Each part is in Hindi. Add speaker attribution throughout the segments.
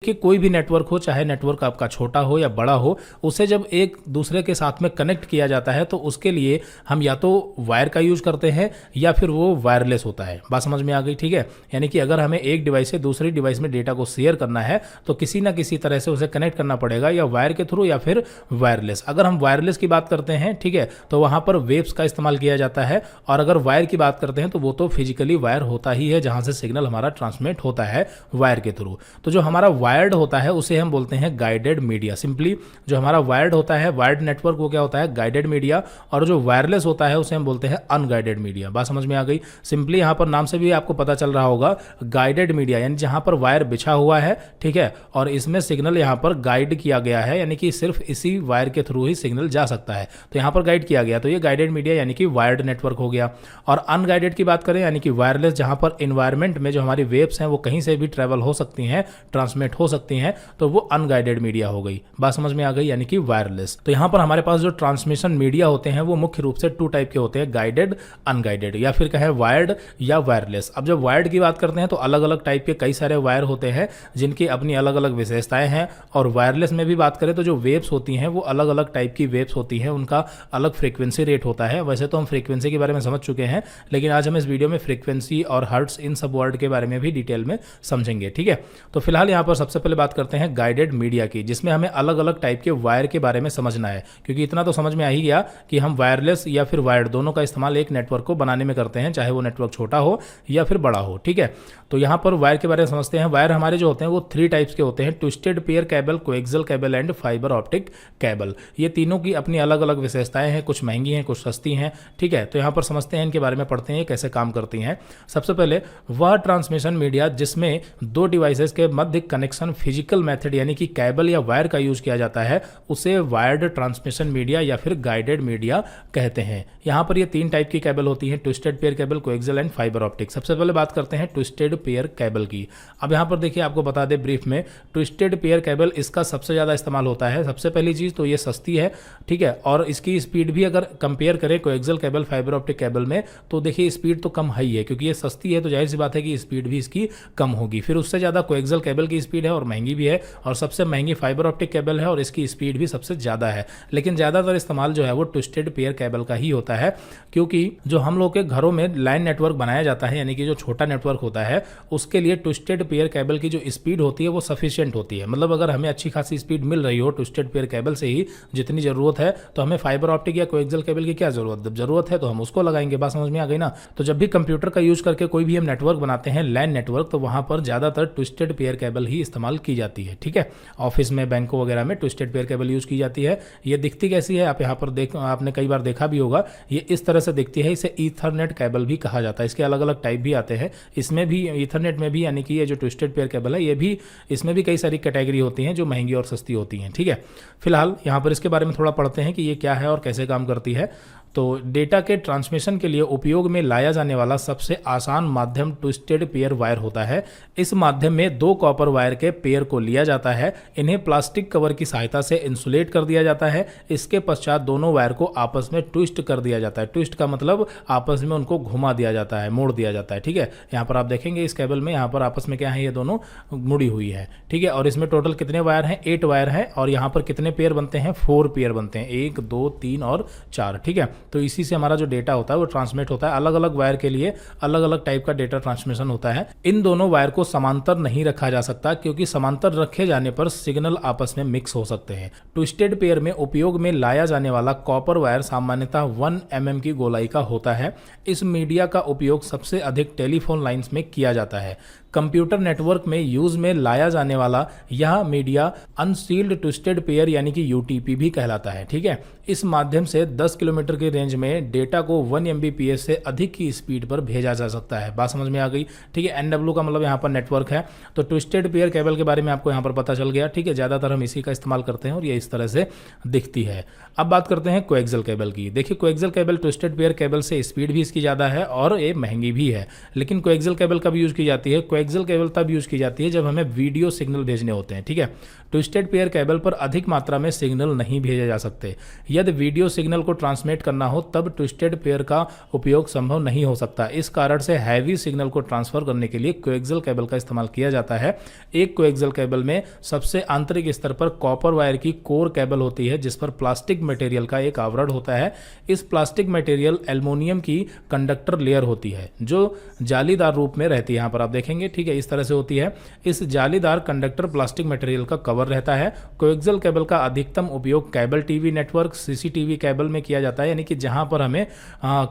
Speaker 1: कि कोई भी नेटवर्क हो, चाहे नेटवर्क आपका छोटा हो या बड़ा हो, उसे जब एक दूसरे के साथ में कनेक्ट किया जाता है तो उसके लिए हम या तो वायर का यूज़ करते हैं या फिर वो वायरलेस होता है। बात समझ में आ गई, ठीक है। यानी कि अगर हमें एक डिवाइस से दूसरी डिवाइस में डेटा को शेयर करना है तो किसी ना किसी तरह से उसे कनेक्ट करना पड़ेगा, या वायर के थ्रू या फिर वायरलेस। अगर हम वायरलेस की बात करते हैं, ठीक है, तो वहां पर वेव्स का इस्तेमाल किया जाता है, और अगर वायर की बात करते हैं तो वो तो फिजिकली वायर होता ही है जहां से सिग्नल हमारा ट्रांसमिट होता है वायर के थ्रू। तो जो हमारा वायर्ड होता है उसे हम बोलते हैं गाइडेड मीडिया। सिंपली जो हमारा वायर्ड होता है, वायर्ड नेटवर्क, वो क्या होता है, गाइडेड मीडिया, और जो वायरलेस होता है उसे हम बोलते हैं अनगाइडेड मीडिया। बात समझ में आ गई। सिंपली यहां पर नाम से भी आपको पता चल रहा होगा, गाइडेड मीडिया यानी जहां पर वायर बिछा हुआ है, ठीक है, और इसमें सिग्नल यहां पर गाइड किया गया है, यानी कि सिर्फ इसी वायर के थ्रू ही सिग्नल जा सकता है, तो यहां पर गाइड किया गया, तो ये गाइडेड मीडिया यानी कि वायर्ड नेटवर्क हो गया। और अनगाइडेड की बात करें यानी कि वायरलेस, जहां पर इन्वायरमेंट में जो हमारी वेव्स हैं वो कहीं से भी ट्रेवल हो सकती हैं, ट्रांसमिट हो सकती हैं, तो वो अनगाइडेड मीडिया हो गई। बात समझ में आ गई, यानी कि वायरलेस। तो यहां पर हमारे पास जो ट्रांसमिशन मीडिया होते हैं वो मुख्य रूप से 2 टाइप के होते हैं, गाइडेड, अनगाइडेड, या फिर कहें वायर्ड या वायरलेस। अब जब वायर्ड की बात करते हैं तो अलग अलग टाइप के कई सारे वायर होते हैं जिनकी अपनी अलग अलग विशेषताएं हैं। और वायरलेस में भी बात करें तो जो वेव्स होती हैं वो अलग अलग टाइप की वेव्स होती हैं, उनका अलग फ्रीक्वेंसी रेट होता है। वैसे तो हम फ्रीक्वेंसी के बारे में समझ चुके हैं, लेकिन आज हम इस वीडियो में फ्रीक्वेंसी और हर्ट्स, इन सब वर्ड के बारे में भी डिटेल में समझेंगे, ठीक है। तो फिलहाल यहाँ पर सबसे पहले बात करते हैं गाइडेड मीडिया की, जिसमें हमें अलग अलग टाइप के वायर के बारे में समझना है, क्योंकि इतना तो समझ में आ ही गया कि हम वायरलेस या फिर वायर्ड दोनों का इस्तेमाल एक नेटवर्क को बनाने में करते हैं, चाहे वो नेटवर्क छोटा हो या फिर बड़ा हो, ठीक है। तो यहाँ पर वायर के बारे में समझते हैं। वायर हमारे जो होते हैं वो 3 टाइप्स के होते हैं, twisted pair cable, coaxial cable and fibre optic cable. ये तीनों की अपनी अलग अलग विशेषताएं हैं, कुछ महंगी हैं, कुछ सस्ती हैं, ठीक है। तो यहाँ पर समझते हैं, इनके बारे में पढ़ते हैं कैसे काम करती हैं। सबसे पहले वह ट्रांसमिशन मीडिया जिसमें 2 डिवाइसेस के मध्य कनेक्शन फिजिकल मेथड यानी कि केबल या वायर का यूज किया जाता है, उसे वायर्ड ट्रांसमिशन मीडिया या फिर गाइडेड मीडिया कहते हैं। यहाँ पर ये 3 टाइप की केबल होती हैं, twisted pair cable, coaxial and fibre optic. सबसे पहले बात करते हैं ट्विस्टेड पेयर केबल की। अब यहाँ पर देखिए, आपको बता दें ब्रीफ में, ट्विस्टेड पेयर केबल इसका सबसे ज़्यादा इस्तेमाल होता है। सबसे पहली चीज़ तो ये सस्ती है, ठीक है, और इसकी स्पीड भी अगर कंपेयर करें coaxial cable, fibre optic cable में, तो देखिए स्पीड तो कम है ही है, क्योंकि ये सस्ती है तो जाहिर सी बात है कि स्पीड भी इसकी कम होगी। फिर उससे ज़्यादा कोएक्सियल केबल की स्पीड है और महंगी भी है, और सबसे महंगी फाइबर ऑप्टिक केबल है और इसकी स्पीड भी सबसे ज़्यादा है। लेकिन ज़्यादातर इस्तेमाल जो है वो ट्विस्टेड पेयर केबल का ही होता है, क्योंकि जो हम लोग के घरों में लाइन नेटवर्क बनाया जाता है, यानी कि जो छोटा नेटवर्क होता है, उसके लिए ट्विस्टेड पेयर केबल की जो स्पीड होती है वो सफिशिएंट होती है। मतलब अगर हमें अच्छी खासी स्पीड मिल रही हो ट्विस्टेड पेयर केबल से ही जितनी ज़रूरत है, तो हमें फाइबर ऑप्टिक या कोएक्सियल केबल की क्या ज़रूरत है, तो हम उसको लगाएंगे। बात समझ में आ गई ना। तो जब भी कंप्यूटर का यूज करके कोई भी हम नेटवर्क बनाते हैं, लैन नेटवर्क, तो वहां पर ज़्यादातर ट्विस्टेड पेयर केबल ही इस्तेमाल की जाती है, ठीक है। ऑफिस में, बैंकों वगैरह में ट्विस्टेड पेयर केबल यूज की जाती है। ये दिखती कैसी है, आप यहाँ पर आपने कई बार देखा भी होगा, ये इस तरह से दिखती है। इसे ईथरनेट केबल भी कहा जाता है। इसके अलग अलग टाइप भी आते हैं, इसमें भी ईथरनेट में भी, यानी कि ये जो ट्विस्टेड पेयर केबल है, ये भी, इसमें भी कई सारी कैटेगरी होती हैं जो महंगी और सस्ती होती हैं, ठीक है। फिलहाल यहाँ पर इसके बारे में थोड़ा पढ़ते हैं कि ये क्या है और कैसे काम करती है। तो डेटा के ट्रांसमिशन के लिए उपयोग में लाया जाने वाला सबसे आसान माध्यम ट्विस्टेड पेयर वायर होता है। इस माध्यम में 2 कॉपर वायर के पेयर को लिया जाता है, इन्हें प्लास्टिक कवर की सहायता से इंसुलेट कर दिया जाता है। इसके पश्चात दोनों वायर को आपस में ट्विस्ट कर दिया जाता है। ट्विस्ट का मतलब आपस में उनको घुमा दिया जाता है, मोड़ दिया जाता है, ठीक है। यहाँ पर आप देखेंगे इस केबल में, यहाँ पर आपस में क्या है, ये दोनों मुड़ी हुई है, ठीक है। और इसमें टोटल कितने वायर हैं, 8 वायर हैं, और यहाँ पर कितने पेयर बनते हैं, 4 पेयर बनते हैं, 1, 2, 3 और 4, ठीक है। तो इसी से हमारा जो डेटा होता है वो ट्रांसमिट होता है। अलग अलग वायर के लिए अलग अलग टाइप का डेटा ट्रांसमिशन होता है। इन दोनों वायर को समांतर नहीं रखा जा सकता, क्योंकि समांतर रखे जाने पर सिग्नल आपस में मिक्स हो सकते हैं। ट्विस्टेड पेयर में उपयोग में लाया जाने वाला कॉपर वायर सामान्यतः 1 mm की गोलाई का होता है। इस मीडिया का उपयोग सबसे अधिक टेलीफोन लाइंस में किया जाता है। कंप्यूटर नेटवर्क में यूज में लाया जाने वाला यह मीडिया अनसील्ड ट्विस्टेड पेयर यानी कि यूटीपी भी कहलाता है, ठीक है। इस माध्यम से 10 किलोमीटर की रेंज में डेटा को 1 Mbps से अधिक की स्पीड पर भेजा जा सकता है। बात समझ में आ गई, ठीक है। NW का मतलब यहाँ पर नेटवर्क है। तो ट्विस्टेड पेयर केबल के बारे में आपको यहाँ पर पता चल गया, ठीक है। ज़्यादातर हम इसी का इस्तेमाल करते हैं और ये इस तरह से दिखती है। अब बात करते हैं कोएक्सियल केबल की। देखिए coaxial cable twisted pair cable से स्पीड भी इसकी ज़्यादा है और ये महंगी भी है। लेकिन कोएक्सियल केबल कब यूज़ की जाती है, कोएक्सियल केबल तब यूज की जाती है जब हमें वीडियो सिग्नल भेजने होते हैं, ठीक है। ट्विस्टेड पेयर केबल पर अधिक मात्रा में सिग्नल नहीं भेजे जा सकते। यदि वीडियो सिग्नल को ट्रांसमिट करना हो तब ट्विस्टेड पेयर का उपयोग संभव नहीं हो सकता। इस कारण से हैवी सिग्नल को ट्रांसफर करने के लिए कोएक्सियल केबल का इस्तेमाल किया जाता है। एक कोएक्सियल केबल में सबसे आंतरिक स्तर पर कॉपर वायर की कोर केबल होती है जिस पर प्लास्टिक मटेरियल का एक आवरण होता है। इस प्लास्टिक मटेरियल एल्युमिनियम की कंडक्टर लेयर होती है जो जालीदार रूप में रहती है। यहाँ पर आप देखेंगे, ठीक है, इस तरह से होती है। इस जालीदार कंडक्टर प्लास्टिक मटेरियल का कवर रहता है। कोएक्सियल केबल का अधिकतम उपयोग cable TV network, CCTV cable में किया जाता है, यानी कि जहां पर हमें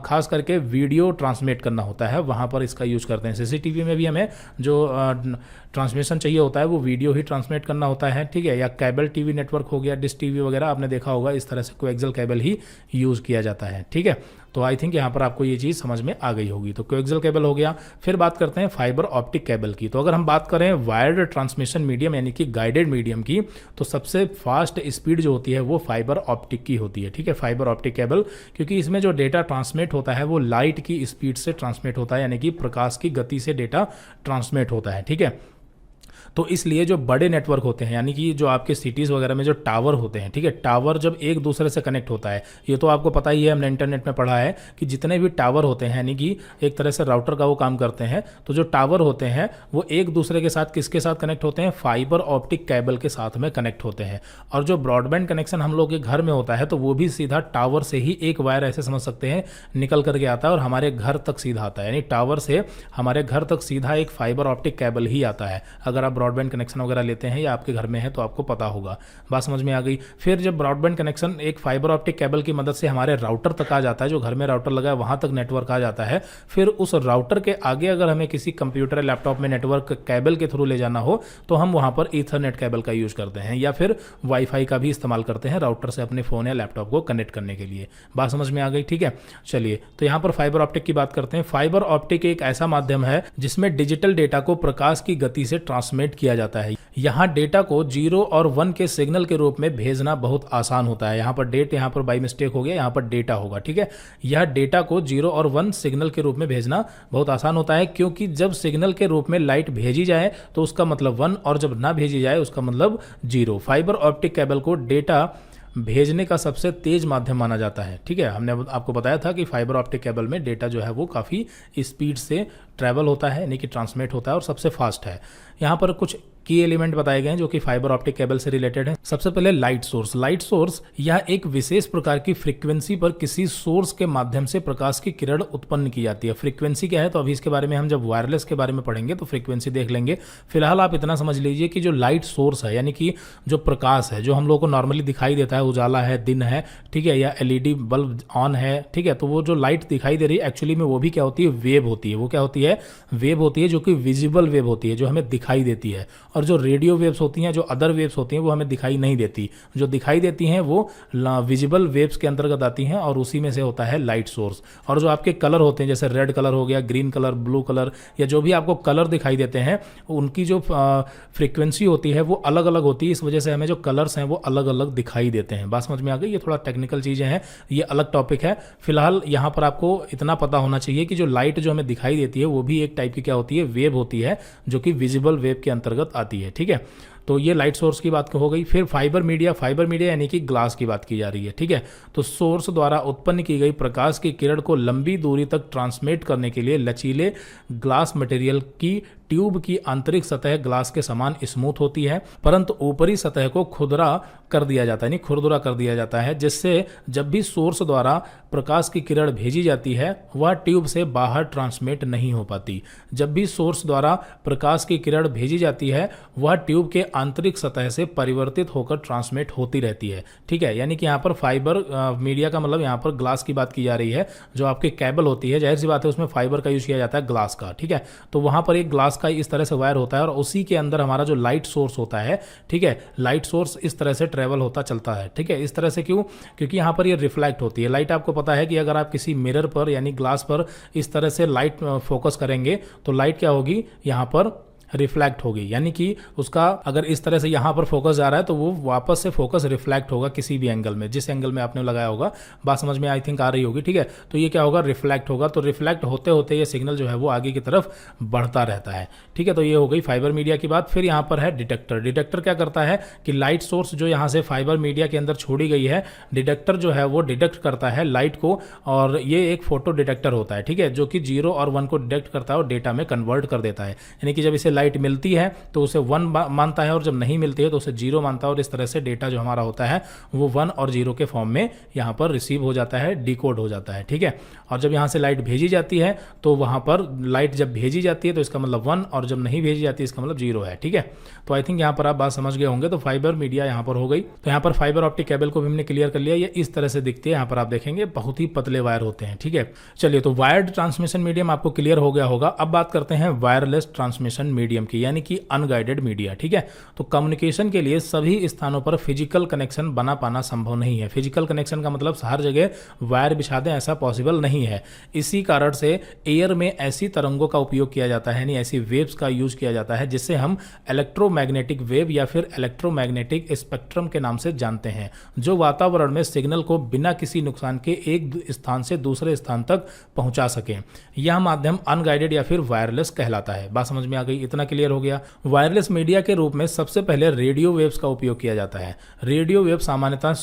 Speaker 1: खास करके वीडियो ट्रांसमिट करना होता है वहां पर इसका यूज करते हैं। सीसीटीवी में भी हमें जो ट्रांसमिशन चाहिए होता है वो वीडियो ही ट्रांसमिट करना होता है, ठीक है। या केबल टीवी नेटवर्क हो गया, डिश टीवी वगैरह आपने देखा होगा, इस तरह से कोएक्सियल केबल ही यूज किया जाता है, ठीक है। तो आई थिंक यहाँ पर आपको ये चीज़ समझ में आ गई होगी। तो कोएक्सियल केबल हो गया। फिर बात करते हैं फाइबर ऑप्टिक केबल की। तो अगर हम बात करें वायर्ड ट्रांसमिशन मीडियम यानी कि गाइडेड मीडियम की, तो सबसे फास्ट स्पीड जो होती है वो फाइबर ऑप्टिक की होती है, ठीक है, फाइबर ऑप्टिक केबल, क्योंकि इसमें जो डेटा ट्रांसमिट होता है वो लाइट की स्पीड से ट्रांसमिट होता है, यानी कि प्रकाश की गति से डेटा ट्रांसमिट होता है, ठीक है। तो इसलिए जो बड़े नेटवर्क होते हैं, यानी कि जो आपके सिटीज़ वगैरह में जो टावर होते हैं, ठीक है, टावर जब एक दूसरे से कनेक्ट होता है, ये तो आपको पता ही है, हमने इंटरनेट में पढ़ा है कि जितने भी टावर होते हैं यानी कि एक तरह से राउटर का वो काम करते हैं। तो जो टावर होते हैं वो एक दूसरे के साथ किसके साथ कनेक्ट होते हैं? फाइबर ऑप्टिक केबल के साथ में कनेक्ट होते हैं। और जो ब्रॉडबैंड कनेक्शन हम लोग के घर में होता है तो वो भी सीधा टावर से ही एक वायर ऐसे समझ सकते हैं निकल करके आता है और हमारे घर तक सीधा आता है, यानी टावर से हमारे घर तक सीधा एक फाइबर ऑप्टिक केबल ही आता है। अगर आप ब्रॉडबैंड कनेक्शन वगैरह लेते हैं या आपके घर में है तो आपको पता होगा। बात समझ में आ गई। फिर जब ब्रॉडबैंड कनेक्शन एक फाइबर ऑप्टिक केबल की मदद से हमारे राउटर तक आ जाता है, जो घर में राउटर लगा है वहां तक नेटवर्क आ जाता है, फिर उस राउटर के आगे अगर हमें किसी कंप्यूटर या लैपटॉप में नेटवर्क केबल के थ्रू ले जाना हो तो हम वहां पर ईथरनेट केबल का यूज करते हैं या फिर वाईफाई का भी इस्तेमाल करते हैं राउटर से अपने फोन या लैपटॉप को कनेक्ट करने के लिए। बात समझ में आ गई, ठीक है। चलिए, तो यहां पर फाइबर ऑप्टिक की बात करते हैं। फाइबर ऑप्टिक एक ऐसा माध्यम है जिसमें डिजिटल डेटा को प्रकाश की गति से ट्रांसमिट किया जाता है। यहाँ डेटा को 0 और 1 के सिग्नल के रूप में भेजना बहुत आसान होता है। यहाँ पर डेट यहाँ पर बाई मिस्टेक हो गया, यहाँ पर डेटा होगा, ठीक है। यह डेटा को 0 और 1 सिग्नल के रूप में भेजना बहुत आसान होता है, क्योंकि जब सिग्नल के रूप में लाइट भेजी जाए तो उसका मतलब 1 और जब ना भेजी जाए उसका मतलब 0। फाइबर ऑप्टिक केबल को डेटा भेजने का सबसे तेज माध्यम माना जाता है, ठीक है। हमने आपको बताया था कि फाइबर ऑप्टिक केबल में डेटा जो है वो काफ़ी स्पीड से ट्रैवल होता है, यानी कि ट्रांसमिट होता है और सबसे फास्ट है। यहाँ पर कुछ की एलिमेंट बताए गए हैं जो कि फाइबर ऑप्टिक केबल से रिलेटेड है। सबसे पहले लाइट सोर्स। लाइट सोर्स यह एक विशेष प्रकार की फ्रीक्वेंसी पर किसी सोर्स के माध्यम से प्रकाश की किरण उत्पन्न की जाती है। फ्रीक्वेंसी क्या है तो अभी इसके बारे में हम जब वायरलेस के बारे में पढ़ेंगे तो फ्रीक्वेंसी देख लेंगे। फिलहाल आप इतना समझ लीजिए कि जो लाइट सोर्स है, यानी कि जो प्रकाश है जो हम लोग को नॉर्मली दिखाई देता है, उजाला है, दिन है, ठीक है, या एलईडी बल्ब ऑन है, ठीक है, तो वो जो लाइट दिखाई दे रही है एक्चुअली में वो भी क्या होती है? वेव होती है। वो क्या होती है? वेव होती है, जो कि विजिबल वेव होती है, जो हमें दिखाई देती है। और जो रेडियो वेव्स होती हैं, जो अदर वेव्स होती हैं, वो हमें दिखाई नहीं देती। जो दिखाई देती हैं वो विजिबल वेव्स के अंतर्गत आती हैं और उसी में से होता है लाइट सोर्स। और जो आपके कलर होते हैं जैसे रेड कलर हो गया, ग्रीन कलर, ब्लू कलर, या जो भी आपको कलर दिखाई देते हैं उनकी जो फ्रीक्वेंसी होती है वो अलग अलग होती है। इस वजह से हमें जो कलर्स हैं वो अलग अलग दिखाई देते हैं। बात समझ में आ गई। ये थोड़ा टेक्निकल चीज़ें हैं, ये अलग टॉपिक है। फिलहाल यहाँ पर आपको इतना पता होना चाहिए कि जो लाइट जो हमें दिखाई देती है वो भी एक टाइप की क्या होती है? वेव होती है, जो कि विजिबल वेव के अंतर्गत आती है, ठीक है। तो ये लाइट सोर्स की बात हो गई। फिर फाइबर मीडिया यानी कि ग्लास की बात की जा रही है, ठीक है। तो सोर्स द्वारा उत्पन्न की गई प्रकाश की किरण को लंबी दूरी तक ट्रांसमिट करने के लिए लचीले ग्लास मटेरियल की ट्यूब की आंतरिक सतह ग्लास के समान स्मूथ होती है, परंतु ऊपरी सतह को खुरदरा कर दिया जाता है, यानी खुरदुरा कर दिया जाता है, जिससे जब भी सोर्स द्वारा प्रकाश की किरण भेजी जाती है वह ट्यूब से बाहर ट्रांसमिट नहीं हो पाती। जब भी सोर्स द्वारा प्रकाश की किरण भेजी जाती है वह ट्यूब के आंतरिक सतह से परिवर्तित होकर ट्रांसमिट होती रहती है, ठीक है। यानी कि यहाँ पर फाइबर मीडिया का मतलब यहाँ पर ग्लास की बात की जा रही है। जो आपकी केबल होती है, जाहिर सी बात है उसमें फाइबर का यूज किया जाता है, ग्लास का, ठीक है। तो वहां पर एक ग्लास का इस तरह से वायर होता है और उसी के अंदर हमारा जो लाइट सोर्स होता है, ठीक है, लाइट सोर्स इस तरह से ट्रेवल होता चलता है, ठीक है। इस तरह से क्यों? क्योंकि यहाँ पर ये रिफ्लेक्ट होती है लाइट। आपको पता है कि अगर आप किसी मिरर पर यानी ग्लास पर इस तरह से लाइट फोकस करेंगे तो लाइट क्या होगी? यहाँ पर रिफ्लेक्ट होगी, यानी कि उसका अगर इस तरह से यहाँ पर फोकस जा रहा है तो वो वापस से फोकस रिफ्लेक्ट होगा किसी भी एंगल में, जिस एंगल में आपने लगाया होगा। बात समझ में आई थिंक आ रही होगी, ठीक है। तो ये क्या होगा, रिफ्लेक्ट होगा। तो रिफ्लेक्ट होते होते ये सिग्नल जो है वो आगे की तरफ बढ़ता रहता है, ठीक है। तो ये हो गई फाइबर मीडिया की बात। फिर यहाँ पर है डिटेक्टर। डिटेक्टर क्या करता है कि लाइट सोर्स जो यहाँ से फाइबर मीडिया के अंदर छोड़ी गई है, डिटेक्टर जो है वो डिटेक्ट करता है लाइट को, और ये एक फोटो डिटेक्टर होता है, ठीक है, जो कि 0 और 1 को डिटेक्ट करता है और डेटा में कन्वर्ट कर देता है। यानी कि जब इसे लाइट मिलती है तो उसे 1 मानता है, और जब नहीं मिलती है तो उसे 0 मानता है, और इस तरह से डेटा जो हमारा होता है वो 1 और 0 के फॉर्म में यहाँ पर रिसीव हो जाता है, डिकोड हो जाता है, ठीक है। और जब यहाँ से लाइट भेजी जाती है तो वहाँ पर लाइट जब भेजी जाती है तो इसका मतलब 1, और जब नहीं भेजी जाती है इसका मतलब 0 है, ठीक है। तो आई थिंक यहाँ पर आप बात समझ गए होंगे। तो फाइबर मीडिया यहाँ पर हो गई। तो यहाँ पर फाइबर ऑप्टिक केबल को भी हमने क्लियर कर लिया। ये इस तरह से दिखती है, यहाँ पर आप देखेंगे बहुत ही पतले वायर होते हैं, ठीक है। चलिए, तो वायर्ड ट्रांसमिशन मीडियम आपको क्लियर हो गया होगा। अब बात करते हैं वायरलेस ट्रांसमिशन मीडियम की, यानी कि अनगाइडेड मीडिया, ठीक है। तो कम्युनिकेशन के लिए सभी स्थानों पर फिजिकल कनेक्शन बना पाना संभव नहीं है। फिजिकल कनेक्शन का मतलब हर जगह वायर बिछा दें, ऐसा पॉसिबल नहीं है। इसी कारण से एयर में ऐसी तरंगों का उपयोग किया जाता है, यानी ऐसी वेव्स का यूज किया जाता है जिससे हम इलेक्ट्रोमैग्नेटिक वेव या फिर इलेक्ट्रोमैग्नेटिक स्पेक्ट्रम के नाम से जानते हैं, जो वातावरण में सिग्नल को बिना किसी नुकसान के एक स्थान से दूसरे स्थान तक पहुंचा सकें। यह माध्यम अनगाइडेड या फिर वायरलेस कहलाता है। बात समझ में आ गई, इतना क्लियर हो गया। वायरलेस मीडिया के रूप में सबसे पहले रेडियो वेव्स का उपयोग किया जाता है। रेडियो वेव सामान्यतः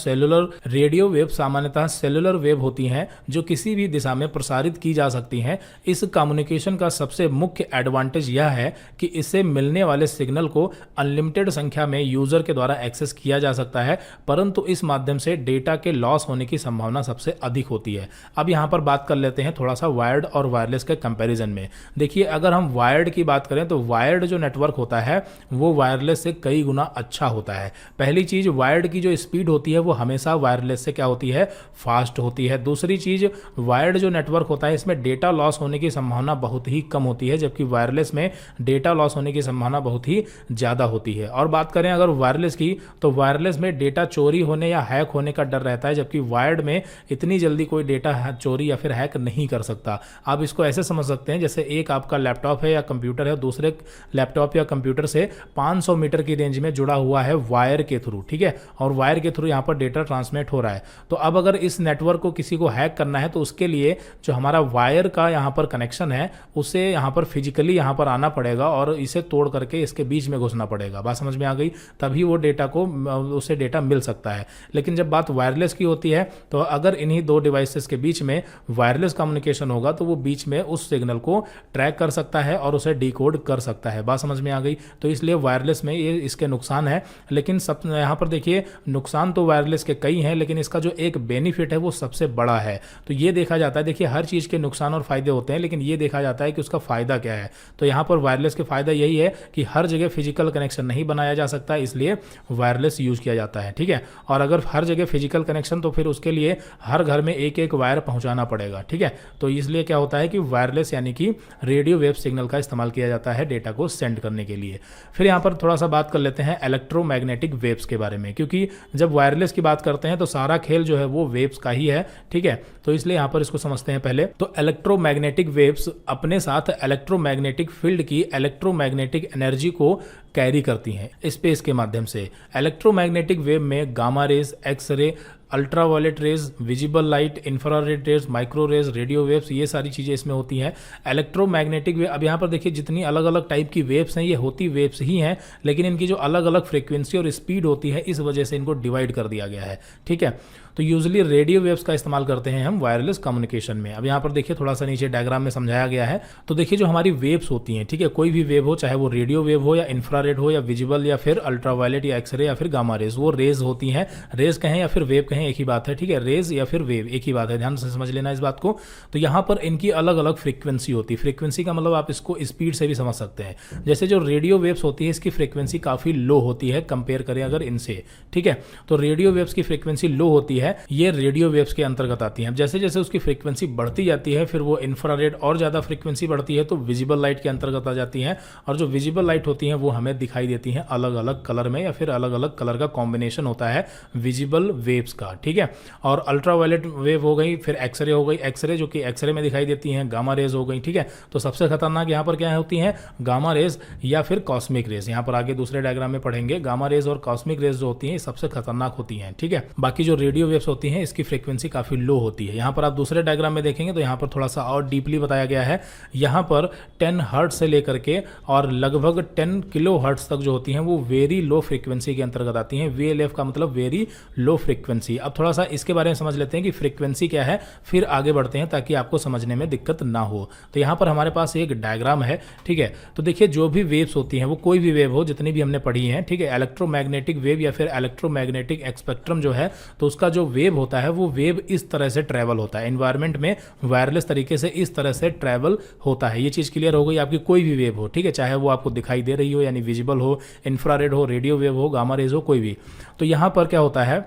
Speaker 1: सेलुलर वेव होती हैं जो किसी भी दिशा में प्रसारित की जा सकती हैं। इस कम्युनिकेशन का सबसे मुख्य एडवांटेज यह है कि इससे मिलने वाले सिग्नल को अनलिमिटेड संख्या में यूजर के द्वारा एक्सेस किया जा सकता है, परंतु इस माध्यम से डेटा के लॉस होने की संभावना सबसे अधिक होती है। अब यहां पर बात कर लेते हैं थोड़ा सा वायर्ड और वायरलेस के कंपैरिजन में। देखिए, अगर हम वायर्ड की बात करें तो वायर्ड जो नेटवर्क होता है वो वायरलेस से कई गुना अच्छा होता है। पहली चीज, वायर्ड की जो स्पीड होती है वो हमेशा वायरलेस से क्या होती है, फास्ट होती है। दूसरी चीज, वायर्ड जो नेटवर्क होता है इसमें डेटा लॉस होने की संभावना बहुत ही कम होती है, जबकि वायरलेस में डेटा लॉस होने की संभावना बहुत ही ज्यादा होती है। और बात करें अगर वायरलेस की, तो वायरलेस में डेटा चोरी होने या हैक होने का डर रहता है, जबकि वायर्ड में इतनी जल्दी कोई डेटा चोरी या फिर हैक नहीं कर सकता। आप इसको ऐसे समझ सकते हैं जैसे एक आपका लैपटॉप है या कंप्यूटर है, दूसरे लैपटॉप या कंप्यूटर से 500 मीटर की रेंज में जुड़ा हुआ है वायर के थ्रू, ठीक है, और वायर के थ्रू यहाँ पर डेटा ट्रांसमिट हो रहा है। तो अब अगर इस नेटवर्क को किसी को हैक करना है तो उसके लिए जो हमारा वायर का यहाँ पर कनेक्शन है उसे यहाँ पर फिजिकली यहाँ पर आना पड़ेगा और इसे तोड़ करके इसके बीच में घुसना पड़ेगा। बात समझ में आ गई, तभी वो डेटा को उसे डेटा मिल सकता है। लेकिन जब बात वायरलेस की होती है तो अगर इन्हीं दो डिवाइसेस के बीच में वायरलेस कम्युनिकेशन होगा तो वो बीच में उस सिग्नल को ट्रैक कर सकता है और उसे डिकोड कर सकता है। बात समझ में आ गई। तो इसलिए वायरलेस में ये इसके नुकसान है, लेकिन सब यहाँ पर देखिए नुकसान तो वायरलेस के कई हैं, लेकिन इसका जो एक बेनिफिट है वो सबसे बड़ा है। तो ये देखा जाता है, देखिए हर चीज़ के नुकसान और फायदे होते हैं, लेकिन ये देखा जाता है कि उसका फायदा क्या है। तो यहाँ पर वायरलेस के फायदा यही है कि हर जगह फिजिकल कनेक्शन नहीं बनाया जा सकता, इसलिए वायरलेस यूज किया जाता है, ठीक है। और अगर हर जगह फिजिकल कनेक्शन, तो फिर उसके लिए हर घर में एक एक वायर पहुंचाना पड़ेगा, ठीक है। तो इसलिए क्या होता है कि वायरलेस यानी कि रेडियो वेव सिग्नल का इस्तेमाल किया जाता है डेटा को सेंड करने के लिए। फिर यहाँ पर थोड़ा सा बात कर लेते हैं इलेक्ट्रोमैग्नेटिक वेव्स के बारे में, क्योंकि जब वायरलेस की बात करते हैं तो सारा खेल जो है वो वेव्स का ही है, ठीक है। तो इसलिए यहाँ पर इसको समझते हैं पहले। तो इलेक्ट्रोमैग्नेटिक वेव्स अपने साथ इलेक्ट्रोमैग्नेटिक फील्ड की इलेक्ट्रोमैग्नेटिक एनर्जी को कैरी करती हैं स्पेस के माध्यम से। इलेक्ट्रोमैग्नेटिक वेव में gamma rays, X ray, ultraviolet rays, visible light, infrared rays, micro rays, radio waves, ये सारी चीज़ें इसमें होती हैं। इलेक्ट्रोमैग्नेटिक वेव, अब यहाँ पर देखिए जितनी अलग अलग टाइप की वेव्स हैं ये होती वेव्स ही हैं, लेकिन इनकी जो अलग अलग फ्रीक्वेंसी और स्पीड होती है इस वजह से इनको डिवाइड कर दिया गया है, ठीक है। तो यूजुअली रेडियो वेव्स का इस्तेमाल करते हैं हम वायरलेस कम्युनिकेशन में। अब यहाँ पर देखिए थोड़ा सा नीचे डायग्राम में समझाया गया है। तो देखिए जो हमारी वेव्स होती हैं, ठीक है, कोई भी वेव हो, चाहे वो रेडियो वेव हो या इंफ्रारेड हो या विजिबल या फिर अल्ट्रावायलेट या एक्सरे या फिर गामा रेज, वो रेज होती हैं। रेज कहें या फिर वेव कहें एक ही बात है, ठीक है। रेज या फिर वेव एक ही बात है, ध्यान से समझ लेना इस बात को। तो यहाँ पर इनकी अलग अलग फ्रीक्वेंसी होती है। फ्रीक्वेंसी का मतलब आप इसको स्पीड से भी समझ सकते हैं। जैसे जो रेडियो वेव्स होती है इसकी फ्रीक्वेंसी काफी लो होती है कंपेयर करें अगर इनसे, ठीक है। तो रेडियो वेव्स की फ्रीक्वेंसी लो होती है, ये रेडियो वेव्स के अंतर्गत आती हैं। जैसे जैसे उसकी फ्रीक्वेंसी बढ़ती जाती है फिर वो इंफ्रारेड और ज़्यादा फ्रीक्वेंसी बढ़ती है तो विजिबल लाइट के अंतर्गत आ जाती हैं। और जो विजिबल लाइट होती हैं वो हमें दिखाई देती हैं अलग अलग कलर में, या फिर अलग अलग कलर का कॉम्बिनेशन होता है विजिबल वेव्स का। होगा, ठीक है। और अल्ट्रा वायलेट वेव हो गई, फिर एक्सरे हो गई, एक्सरे जो कि एक्सरे में दिखाई देती हैं, गामा रेज हो गई, ठीक है। तो सबसे खतरनाक यहाँ पर क्या होती हैं, गामा रेज या फिर कॉस्मिक रेज। यहाँ पर आगे दूसरे डायग्राम में पढ़ेंगे, गामा रेज और कॉस्मिक रेज जो होती हैं सबसे खतरनाक होती हैं, ठीक है। बाकी जो रेडियो वेव्स होती हैं इसकी फ्रीक्वेंसी काफी लो होती है। यहाँ पर आप दूसरे डायग्राम में देखेंगे तो यहाँ पर थोड़ा सा और डीपली बताया गया है। यहाँ पर 10 हर्ट्ज से लेकर के और लगभग 10 किलो हर्ट्ज तक जो होती हैं वो वेरी लो फ्रीक्वेंसी के अंतर्गत आती हैं। VLF का मतलब वेरी लो फ्रीक्वेंसी। अब थोड़ा सा इसके बारे में समझ लेते हैं कि फ्रीक्वेंसी क्या है, फिर आगे बढ़ते हैं ताकि आपको समझने में दिक्कत ना हो। तो यहाँ पर हमारे पास एक डायग्राम है, ठीक है। तो देखिए जो भी वेव्स होती हैं वो कोई भी वेव हो, जितनी भी हमने पढ़ी हैं, ठीक है, इलेक्ट्रोमैग्नेटिक वेव या फिर इलेक्ट्रोमैग्नेटिक स्पेक्ट्रम जो है, तो उसका जो वेव होता है वो वेव इस तरह से ट्रैवल होता है एनवायरनमेंट में, वायरलेस तरीके से इस तरह से ट्रैवल होता है। ये चीज़ क्लियर हो गई आपकी। कोई भी वेव हो, ठीक है, चाहे वो आपको दिखाई दे रही हो यानी विजिबल हो, इंफ्रारेड हो, रेडियो वेव हो, गामा रेज हो, कोई भी। तो यहाँ पर क्या होता है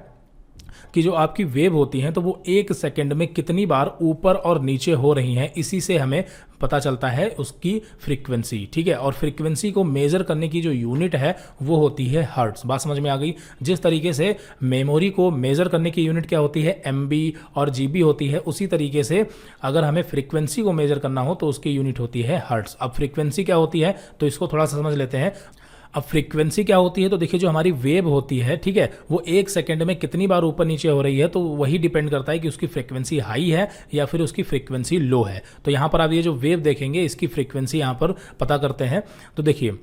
Speaker 1: कि जो आपकी वेव होती हैं तो वो 1 सेकंड में कितनी बार ऊपर और नीचे हो रही हैं, इसी से हमें पता चलता है उसकी फ्रीक्वेंसी, ठीक है। और फ्रीक्वेंसी को मेजर करने की जो यूनिट है वो होती है हर्ट्ज। बात समझ में आ गई। जिस तरीके से मेमोरी को मेजर करने की यूनिट क्या होती है, MB और GB होती है, उसी तरीके से अगर हमें फ्रीक्वेंसी को मेजर करना हो तो उसकी यूनिट होती है हर्ट्ज। अब फ्रीक्वेंसी क्या होती है तो इसको थोड़ा सा समझ लेते हैं। अब फ्रीक्वेंसी क्या होती है तो देखिए जो हमारी वेव होती है, ठीक है, वो 1 सेकंड में कितनी बार ऊपर नीचे हो रही है, तो वही डिपेंड करता है कि उसकी फ्रीक्वेंसी हाई है या फिर उसकी फ्रीक्वेंसी लो है। तो यहाँ पर आप ये जो वेव देखेंगे इसकी फ्रीक्वेंसी यहाँ पर पता करते हैं। तो देखिए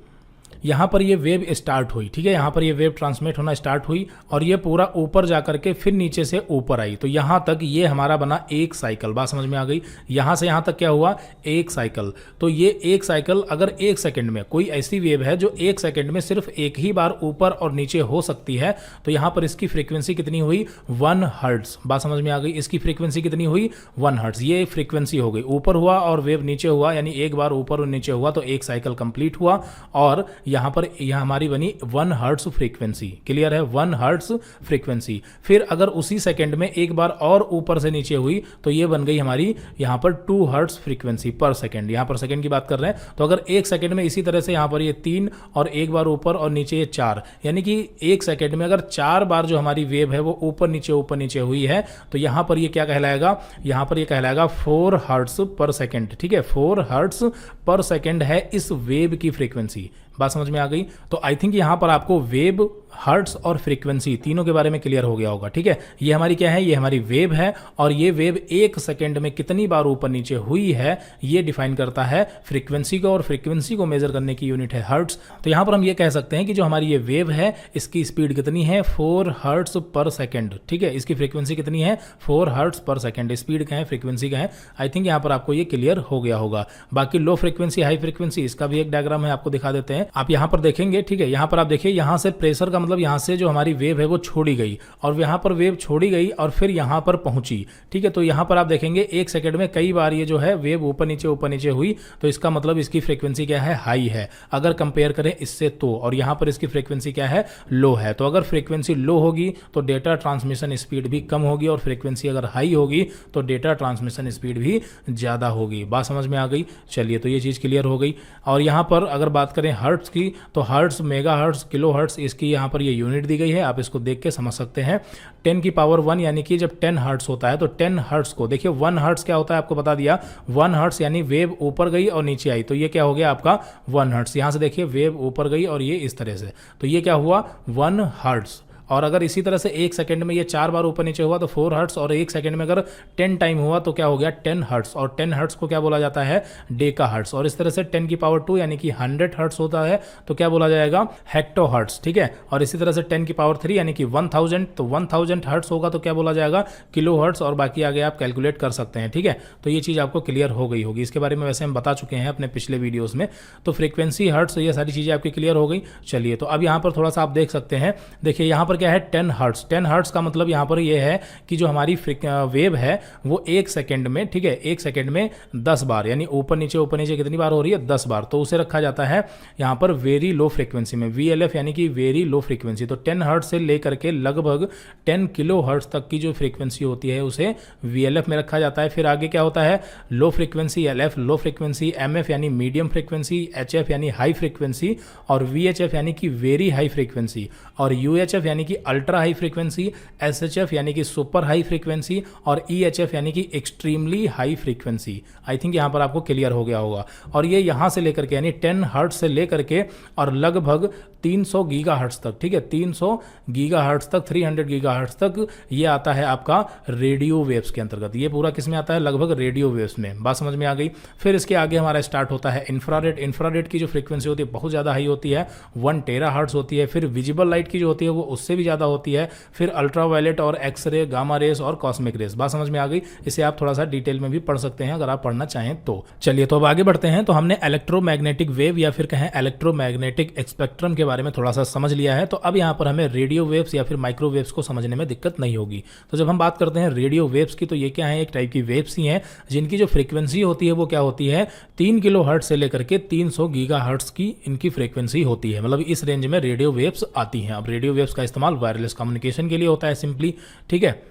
Speaker 1: यहाँ पर ये वेव स्टार्ट हुई, ठीक है, यहाँ पर ये वेव ट्रांसमिट होना स्टार्ट हुई और ये पूरा ऊपर जा करके फिर नीचे से ऊपर आई। तो यहाँ तक ये हमारा बना एक साइकिल। बात समझ में आ गई। यहाँ से यहाँ तक क्या हुआ, एक साइकिल। तो ये एक साइकिल अगर 1 सेकंड में, कोई ऐसी वेव है जो 1 सेकंड में सिर्फ एक ही बार ऊपर और नीचे हो सकती है, तो यहाँ पर इसकी फ्रीक्वेंसी कितनी हुई, 1 हर्ट्ज। बात समझ में आ गई। इसकी फ्रीक्वेंसी कितनी हुई, 1 हर्ट्ज। ये फ्रीक्वेंसी हो गई। ऊपर हुआ और वेव नीचे हुआ, यानी एक बार ऊपर और नीचे हुआ तो एक साइकिल कंप्लीट हुआ और यहाँ पर यह हमारी बनी 1 हर्ट्ज फ्रीक्वेंसी। क्लियर है, 1 हर्ट्ज फ्रीक्वेंसी। फिर अगर उसी सेकंड में एक बार और ऊपर से नीचे हुई तो ये बन गई हमारी यहाँ पर 2 हर्ट्ज फ्रीक्वेंसी पर सेकंड। यहाँ पर सेकंड की बात कर रहे हैं। तो अगर 1 सेकंड में इसी तरह से यहाँ पर ये 3 और एक बार ऊपर और नीचे ये 4, यानी कि 1 सेकंड में अगर 4 बार जो हमारी वेव है वो ऊपर नीचे हुई है तो यहाँ पर ये क्या कहलाएगा, यहाँ पर ये कहलाएगा 4 हर्ट्ज पर सेकंड। ठीक है, 4 हर्ट्ज पर सेकंड है इस वेव की फ्रीक्वेंसी। बात समझ में आ गई। तो आई थिंक यहां पर आपको वेव, हर्ट्ज और फ्रीक्वेंसी तीनों के बारे में क्लियर हो गया होगा। ठीक है, ये हमारी क्या है, ये हमारी वेव है और ये वेव 1 सेकंड में कितनी बार ऊपर नीचे हुई है ये डिफाइन करता है फ्रीक्वेंसी को, और फ्रीक्वेंसी को मेजर करने की यूनिट है हर्ट्ज। तो यहां पर हम ये कह सकते हैं कि जो हमारी ये वेव है इसकी स्पीड कितनी है, 4 हर्ट्ज पर सेकंड। ठीक है, इसकी फ्रीक्वेंसी कितनी है, 4 हर्ट्ज पर सेकंड। स्पीड का है, फ्रीक्वेंसी का है। आई थिंक यहां पर आपको ये क्लियर हो गया होगा। बाकी लो फ्रीक्वेंसी, हाई फ्रीक्वेंसी, इसका भी एक डायग्राम है, आपको दिखा देते हैं। आप यहां पर देखेंगे, ठीक है, यहां पर आप देखिए, यहां से प्रेशर का मतलब यहां से जो हमारी वेव है वो छोड़ी गई और यहां पर वेव छोड़ी गई और फिर यहां पर पहुंची। ठीक है, तो यहां पर आप देखेंगे 1 सेकंड में कई बार ये जो है वेव ऊपर नीचे हुई, तो इसका मतलब इसकी फ्रीक्वेंसी क्या है, हाई है अगर कंपेयर करें इससे तो। और यहां पर इसकी फ्रीक्वेंसी क्या है, लो है। तो अगर फ्रीक्वेंसी लो होगी तो डेटा ट्रांसमिशन स्पीड भी कम होगी और फ्रीक्वेंसी अगर हाई होगी तो डेटा ट्रांसमिशन स्पीड भी ज्यादा होगी। बात समझ में आ गई। चलिए, तो ये चीज क्लियर हो गई। और यहां पर अगर बात करें हर्ट्ज की तो hertz, mega hertz, kilo hertz, इसकी यहां पर ये यूनिट दी गई है। आप इसको देख के समझ सकते हैं। 10 की पावर 1 यानी कि जब 10 हर्ट्ज होता है तो 10 हर्ट्ज को देखिए, 1 हर्ट्ज क्या होता है आपको बता दिया। 1 हर्ट्ज यानी वेव ऊपर गई और नीचे आई, तो ये क्या हो गया आपका 1 हर्ट्ज। यहां से देखिए वेव ऊपर गई और ये इस तरह से, तो ये क्या हुआ 1 हर्ट्ज। और अगर इसी तरह से 1 सेकंड में ये 4 बार ऊपर नीचे हुआ तो 4 हर्ट्ज, और 1 सेकंड में अगर 10 टाइम हुआ तो क्या हो गया 10 हर्ट्ज। और 10 हर्ट्ज को क्या बोला जाता है, डेका हर्ट्ज। और इस तरह से 10 की पावर 2 यानी कि 100 हर्ट्ज होता है तो क्या बोला जाएगा, हेक्टो हर्ट्ज। ठीक है, और इसी तरह से 10 की पावर 3 यानी कि 1000, तो 1000 हर्ट्ज होगा तो क्या बोला जाएगा, किलो हर्ट्ज। और बाकी आगे आप कैलकुलेट कर सकते हैं। ठीक है, तो ये चीज़ आपको क्लियर हो गई होगी। इसके बारे में वैसे हम बता चुके हैं अपने पिछले वीडियोज़ में। तो फ्रीक्वेंसी, हर्ट्ज, ये सारी चीज़ें आपकी क्लियर हो गई। चलिए, तो अब यहाँ पर थोड़ा सा आप देख सकते हैं। देखिए यहाँ पर क्या है, 10 हर्ट्ज। 10 हर्ट्ज का मतलब यहाँ पर ये है कि जो हमारी वेव है वो 1 सेकंड में, ठीक है, 1 सेकंड में 10 बार, यानी ऊपर नीचे कितनी बार हो रही है, 10 बार। तो उसे रखा जाता है यहाँ पर वेरी लो फ्रीक्वेंसी में, VLF यानी कि वेरी लो फ्रीक्वेंसी। तो 10 हर्ट्ज से लेकर के लगभग 10 किलो हर्ट्ज तक की जो फ्रीक्वेंसी होती है उसे VLF में रखा जाता है। फिर आगे क्या होता है, low frequency LF low frequency, MF यानी मीडियम फ्रीक्वेंसी, HF यानी हाई फ्रीक्वेंसी, और VHF यानी कि वेरी हाई फ्रीक्वेंसी, और UHF यानी यानी कि अल्ट्रा हाई फ्रीक्वेंसी, SHF यानी कि सुपर हाई फ्रीक्वेंसी और EHF यानी कि extremely high frequency. I think यहाँ पर आपको क्लियर हो गया होगा। और ये यहाँ से लेकर के यानी 10 हर्ट्ज से लेकर के और लगभग 300 गीगाहर्ट्ज तक, ठीक है, 300 गीगाहर्ट्ज तक, 300 गीगाहर्ट्ज तक ये आता है आपका रेडियो वेव्स के अंतर्गत। ये पूरा किस में आता है? लगभग रेडियो वेव्स में। बात समझ में आ गई। फिर इसके आगे हमारा स्टार्ट होता है इंफ्रारेड। इंफ्रारेड की जो फ्रीक्वेंसी होती है बहुत ज़्यादा हाई होती है, 1 टेराहर्ट्ज होती है। फिर विजिबल लाइट की जो होती है वो उससे भी ज़्यादा होती है। फिर अल्ट्रावायलेट और एक्सरे, गामा रेस और कॉस्मिक रेस। बात समझ में आ गई। इसे आप थोड़ा सा डिटेल में भी पढ़ सकते हैं अगर आप पढ़ना चाहें तो। चलिए तो अब आगे बढ़ते हैं। तो हमने इलेक्ट्रोमैग्नेटिक वेव या फिर कहें इलेक्ट्रोमैग्नेटिक स्पेक्ट्रम के बारे में थोड़ा सा समझ लिया है। तो अब यहाँ पर हमें रेडियो वेव्स या फिर माइक्रोवेव्स को समझने में दिक्कत नहीं होगी। तो जब हम बात करते हैं रेडियो वेव्स की, तो ये क्या है? एक टाइप की वेव्स ही हैं जिनकी जो फ्रीक्वेंसी होती है वो क्या होती है? 3 किलोहर्ट्ज से लेकर के 300 गीगाहर्ट्ज की इनकी फ्रीक्वेंसी होती है। मतलब इस रेंज में रेडियो वेव्स आती हैं। अब रेडियो वेव्स का इस्तेमाल वायरलेस कम्युनिकेशन के लिए होता है सिंपली, ठीक है।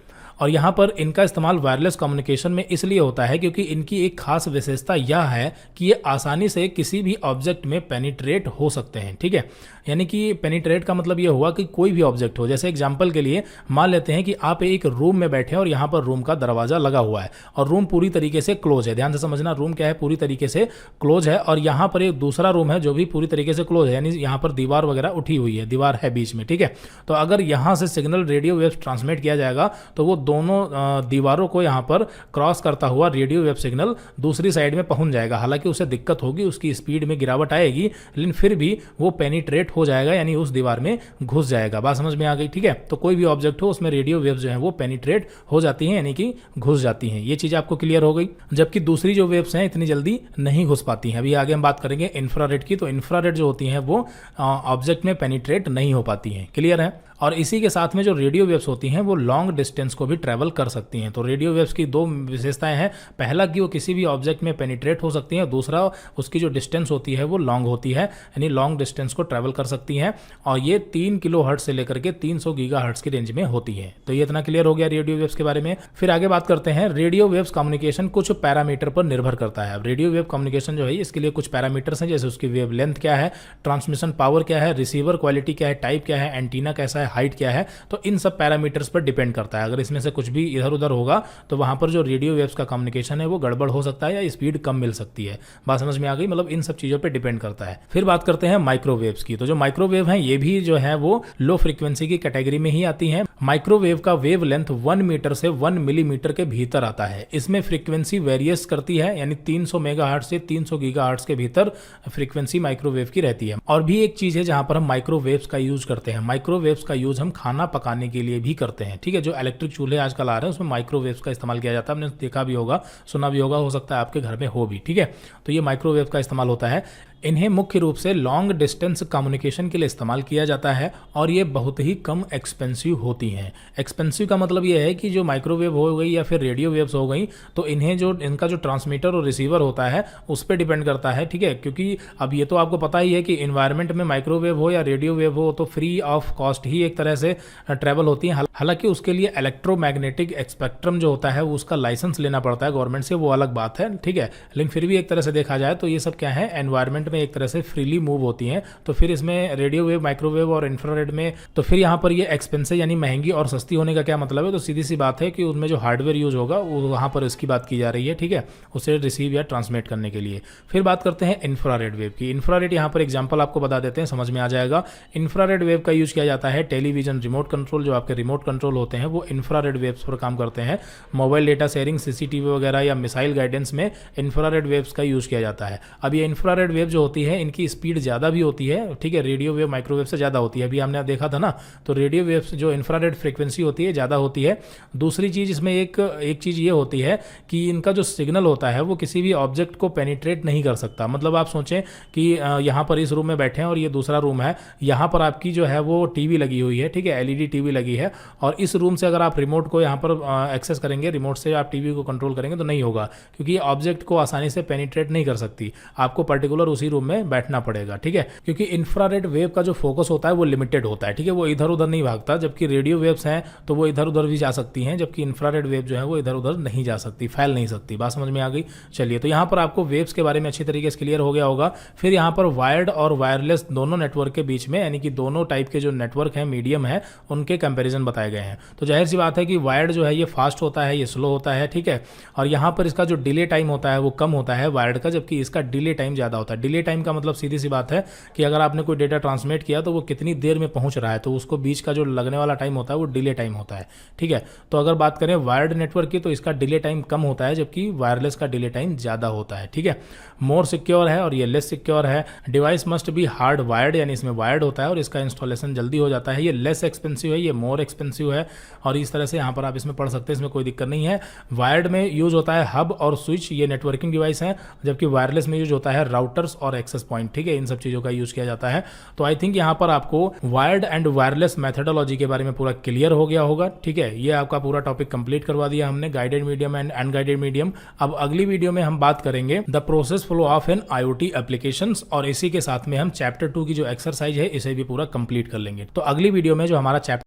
Speaker 1: और यहाँ पर इनका इस्तेमाल वायरलेस कम्युनिकेशन में इसलिए होता है क्योंकि इनकी एक खास विशेषता यह है कि ये आसानी से किसी भी ऑब्जेक्ट में पेनिट्रेट हो सकते हैं, ठीक है। यानी कि पेनिट्रेट का मतलब ये हुआ कि कोई भी ऑब्जेक्ट हो। जैसे एग्जांपल के लिए मान लेते हैं कि आप एक रूम में बैठे हैं और यहाँ पर रूम का दरवाजा लगा हुआ है और रूम पूरी तरीके से क्लोज है। ध्यान से समझना, रूम क्या है? पूरी तरीके से क्लोज है। और यहाँ पर एक दूसरा रूम है जो भी पूरी तरीके से क्लोज है, यानी यहाँ पर दीवार वगैरह उठी हुई है, दीवार है बीच में, ठीक है। तो अगर यहाँ से सिग्नल रेडियो वेव ट्रांसमिट किया जाएगा तो वो दोनों दीवारों को यहाँ पर क्रॉस करता हुआ रेडियो वेव सिग्नल दूसरी साइड में पहुंच जाएगा। हालांकि उसे दिक्कत होगी, उसकी स्पीड में गिरावट आएगी, लेकिन फिर भी वो पेनिट्रेट हो जाएगा, यानी उस दीवार में घुस जाएगा। बात समझ में आ गई, ठीक है। तो कोई भी ऑब्जेक्ट हो उसमें रेडियो वेव्स जो है वो पेनिट्रेट हो जाती हैं, यानी कि घुस जाती हैं। ये चीज आपको क्लियर हो गई। जबकि दूसरी जो वेव्स हैं इतनी जल्दी नहीं घुस पाती हैं। अभी आगे हम बात करेंगे इंफ्रारेड की। तो इंफ्रारेड जो होती हैं वो ऑब्जेक्ट में पेनिट्रेट नहीं हो पाती हैं। क्लियर है। और इसी के साथ में जो रेडियो वेव्स होती हैं वो लॉन्ग डिस्टेंस को भी ट्रैवल कर सकती हैं। तो रेडियो वेव्स की दो विशेषताएं हैं। पहला कि वो किसी भी ऑब्जेक्ट में पेनिट्रेट हो सकती हैं, दूसरा उसकी जो डिस्टेंस होती है वो लॉन्ग होती है, यानी लॉन्ग डिस्टेंस को ट्रैवल कर सकती हैं। और ये 3 किलोहर्ट्ज से लेकर के 300 गीगाहर्ट्ज की रेंज में होती है। तो ये इतना क्लियर हो गया रेडियो वेव्स के बारे में। फिर आगे बात करते हैं। रेडियो वेव्स कम्युनिकेशन कुछ पैरामीटर पर निर्भर करता है। अब रेडियो वेव कम्युनिकेशन जो है इसके लिए कुछ पैरामीटर्स हैं, जैसे उसकी वेव लेंथ क्या है, ट्रांसमिशन पावर क्या है, रिसीवर क्वालिटी क्या है, टाइप क्या है, एंटीना कैसा है, हाइट क्या है। तो इन सब पैरामीटर्स पर डिपेंड करता है। अगर इसमें से कुछ भी इधर उधर होगा तो वहां पर जो रेडियो वेव्स का कम्युनिकेशन है वो गड़बड़ हो सकता है या स्पीड कम मिल सकती है। बात समझ में आ गई। मतलब इन सब चीजों पे डिपेंड करता है। फिर बात करते हैं माइक्रोवेव्स की। तो जो माइक्रोवेव है ये भी जो है वो लो फ्रीक्वेंसी की कैटेगरी में ही आती है। माइक्रोवेव का वेव लेंथ 1 मीटर से 1 मिलीमीटर के भीतर आता है। इसमें फ्रीक्वेंसी वेरियस करती है, यानी 300 मेगाहर्ट्ज से 300 गीगाहर्ट्ज के भीतर फ्रीक्वेंसी माइक्रोवेव की रहती है। और भी एक चीज है जहां पर हम माइक्रोवेव्स का यूज करते हैं। माइक्रोवेव्स का यूज हम खाना पकाने के लिए भी करते हैं, ठीक है। जो इलेक्ट्रिक चूल्हे आजकल आ रहे हैं उसमें माइक्रोवेव्स का इस्तेमाल किया जाता है। आपने देखा भी होगा, सुना भी होगा, हो सकता है आपके घर में हो भी, ठीक है। तो ये माइक्रोवेव का इस्तेमाल होता है। इन्हें मुख्य रूप से लॉन्ग डिस्टेंस कम्युनिकेशन के लिए इस्तेमाल किया जाता है और ये बहुत ही कम एक्सपेंसिव होती हैं। एक्सपेंसिव का मतलब ये है कि जो माइक्रोवेव हो गई या फिर रेडियो वेव्स हो गई तो इन्हें जो इनका जो ट्रांसमीटर और रिसीवर होता है उस पर डिपेंड करता है, ठीक है। क्योंकि अब ये तो आपको पता ही है कि इन्वायरमेंट में माइक्रोवेव हो या रेडियो वेव हो तो फ्री ऑफ कॉस्ट ही एक तरह से ट्रैवल होती है। हालांकि उसके लिए इलेक्ट्रोमैग्नेटिक स्पेक्ट्रम जो होता है उसका लाइसेंस लेना पड़ता है गवर्नमेंट से, वो अलग बात है, ठीक है। लेकिन फिर भी एक तरह से देखा जाए तो ये सब क्या है, एनवायरमेंट में एक तरह से फ्रीली मूव होती हैं। तो फिर इसमें रेडियो वेव, माइक्रोवेव और इंफ्रारेड में तो फिर यहाँ पर ये एक्सपेंसिव यानी महंगी और सस्ती होने का क्या मतलब है? तो सीधी सी बात है कि उनमें जो हार्डवेयर यूज होगा वो वहाँ पर इसकी बात की जा रही है, ठीक है, उसे रिसीव या ट्रांसमिट करने के लिए। फिर बात करते हैं इंफ्रारेड वेव की। इंफ्रारेड यहाँ पर एग्जाम्पल आपको बता देते हैं, समझ में आ जाएगा। इंफ्रारेड वेव का यूज किया जाता है टेलीविजन रिमोट कंट्रोल, जो आपके रिमोट कंट्रोल होते हैं वो इंफ्रारेड वेव्स पर काम करते हैं। मोबाइल डेटा शेयरिंग, सीसीटीवी वगैरह या मिसाइल गाइडेंस में इंफ्रारेड वेव्स का यूज किया जाता है। अब ये इंफ्रारेड वेव जो होती है इनकी स्पीड ज़्यादा भी होती है, ठीक है, रेडियो वेव माइक्रोवेव से ज़्यादा होती है। अभी हमने देखा था ना, तो रेडियो वेव्स जो इंफ्रारेड फ्रीक्वेंसी होती है ज़्यादा होती है। दूसरी चीज़ इसमें एक चीज़ ये होती है कि इनका जो सिग्नल होता है वो किसी भी ऑब्जेक्ट को पेनिट्रेट नहीं कर सकता। मतलब आप सोचें कि यहाँ पर इस रूम में बैठे हैं और ये दूसरा रूम है, यहाँ पर आपकी जो है वो टीवी लगी हुई है, ठीक है, एलईडी टीवी लगी है, और इस रूम से अगर आप रिमोट को यहाँ पर एक्सेस करेंगे, रिमोट से आप टीवी को कंट्रोल करेंगे तो नहीं होगा, क्योंकि ऑब्जेक्ट को आसानी से पेनिट्रेट नहीं कर सकती। आपको पर्टिकुलर उसी रूम में बैठना पड़ेगा, ठीक है, क्योंकि इंफ्रारेड वेव का जो फोकस होता है वो लिमिटेड होता है, ठीक है, वो इधर उधर नहीं भागता, जबकि रेडियो वेव्स हैं तो वो इधर उधर भी जा सकती हैं, जबकि इंफ्रारेड वेव जो है वो इधर उधर नहीं जा सकती, फैल नहीं सकती। बात समझ में आ गई? चलिए, तो यहाँ पर आपको वेव्स के बारे में अच्छी तरीके से क्लियर हो गया होगा। फिर यहाँ पर वायर्ड और वायरलेस दोनों नेटवर्क के बीच में, यानी कि दोनों टाइप के जो नेटवर्क हैं, मीडियम है, उनके कंपैरिजन बताए गए हैं। तो जाहिर सी बात है कि वायर्ड जो है ये फास्ट होता है, ये स्लो होता है, ठीक है, और यहाँ पर इसका जो डिले टाइम होता है वो कम होता है वायर्ड का, जबकि इसका डिले टाइम ज़्यादा होता है। डिले टाइम का मतलब सीधी सी बात है कि अगर आपने कोई डेटा ट्रांसमिट किया तो वो कितनी देर में पहुंच रहा है, तो उसको बीच का जो लगने वाला टाइम होता है वो डिले टाइम होता है, ठीक है। तो अगर बात करें वायर्ड नेटवर्क की तो इसका डिले टाइम कम होता है, जबकि वायरलेस का डिले टाइम ज़्यादा होता है, ठीक है। मोर सिक्योर है और ये लेस सिक्योर है। Device must be hard wired, यानी इसमें वायर्ड होता है और इसका इंस्टॉलेशन जल्दी हो जाता है। ये लेस एक्सपेंसिव है, ये मोर एक्सपेंसिव है, और इस तरह से यहाँ पर आप इसमें पढ़ सकते हैं, इसमें कोई दिक्कत नहीं है। वायर्ड में यूज होता है हब और स्विच, ये नेटवर्किंग डिवाइस है, जबकि वायरलेस में यूज होता है राउटर्स और एक्सेस पॉइंट, ठीक है, इन सब चीज़ों का यूज किया जाता है। तो आई थिंक यहाँ पर आपको वायर्ड एंड वायरलेस मेथडोलॉजी के बारे में पूरा क्लियर हो गया होगा, ठीक है। ये आपका पूरा टॉपिक कंप्लीट करवा दिया हमने, guided medium and unguided medium. अब अगली वीडियो में हम बात करेंगे the process flow of an IoT applications, और इसी के साथ में हम चैप्टर 2 की जो एक्सरसाइज है इसे भी पूरा कंप्लीट कर लेंगे। तो अगली वीडियो में जो हमारा चैप्टर